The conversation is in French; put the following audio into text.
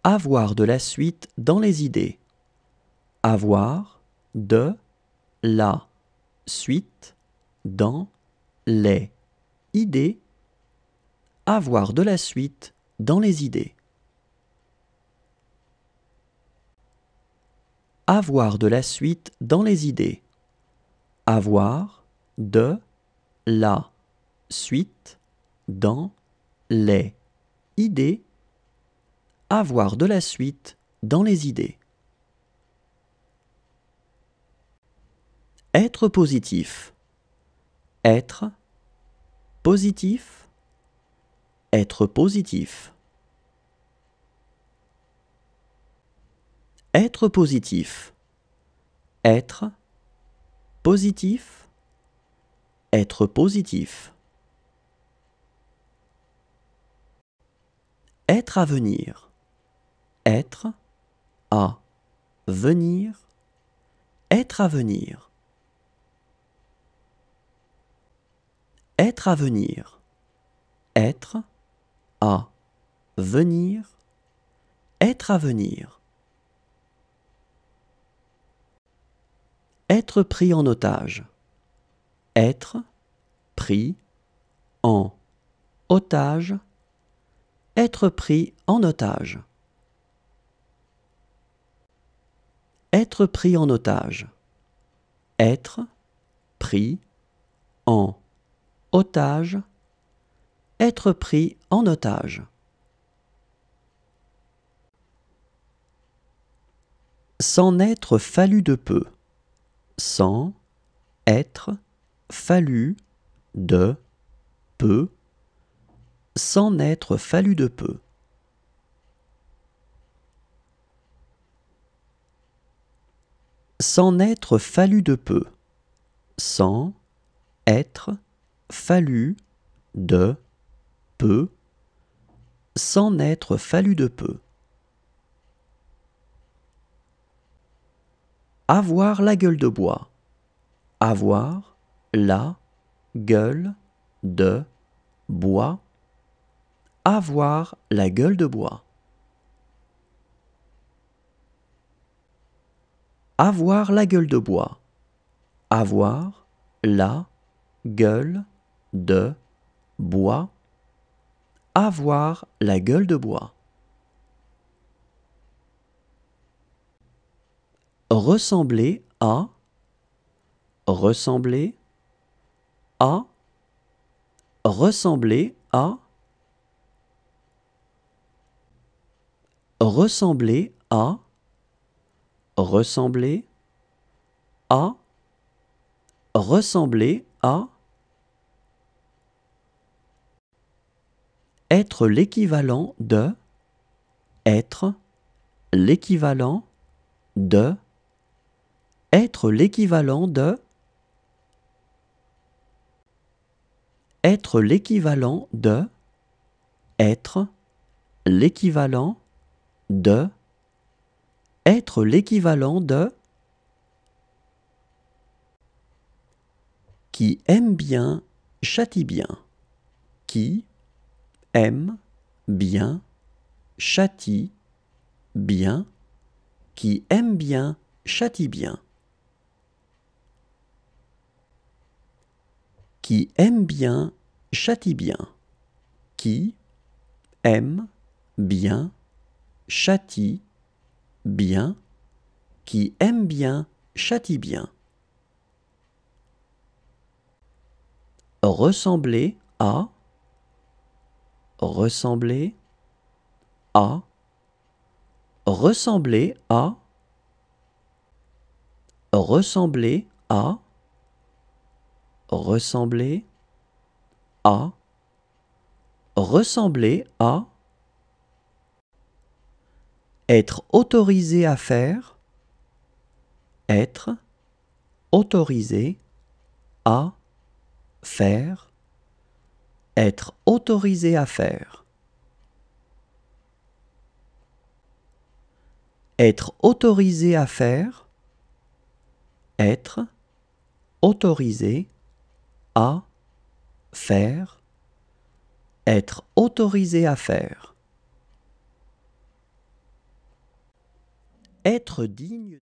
Avoir de la suite dans les idées. Avoir de la suite dans les idées. Avoir de la suite dans les idées. Avoir de la suite dans les idées. Avoir de la suite dans les idées. Avoir de la suite dans les idées. Être positif. Être positif. Être positif. Être positif. Être positif. Être positif. Être à venir. Être à venir. Être à venir. Être à venir. Être à venir. Être à venir. Être pris en otage. Être pris en otage. Être pris en otage. Être pris en otage. Être pris en otage. Être pris en otage. S'en être fallu de peu. S'en être fallu de peu. S'en être fallu de peu. S'en être fallu de peu. S'en être fallu de peu. S'en être fallu de peu. Avoir la gueule de bois. Avoir la gueule de bois. Avoir la gueule de bois. Avoir la gueule de bois. Avoir la gueule de bois. Avoir la gueule de bois. Ressembler à. Ressembler à. Ressembler à. Ressembler à. Ressembler à. Ressembler à. Être l'équivalent de. Être l'équivalent de. Être l'équivalent de. Être l'équivalent de. Être l'équivalent de. Être l'équivalent de. Qui aime bien, châtie bien. Qui aime bien, châtie bien. Qui aime bien, châtie bien. Qui aime bien, châtie bien. Qui aime bien, châtie bien. Qui aime bien, châtie bien. Ressembler à. Ressembler à. Ressembler à. Ressembler à. Ressembler à. Ressembler à. Être autorisé à faire. Être autorisé à faire. Être autorisé à faire. Être autorisé à faire. Être autorisé à faire. Être autorisé à faire. Être digne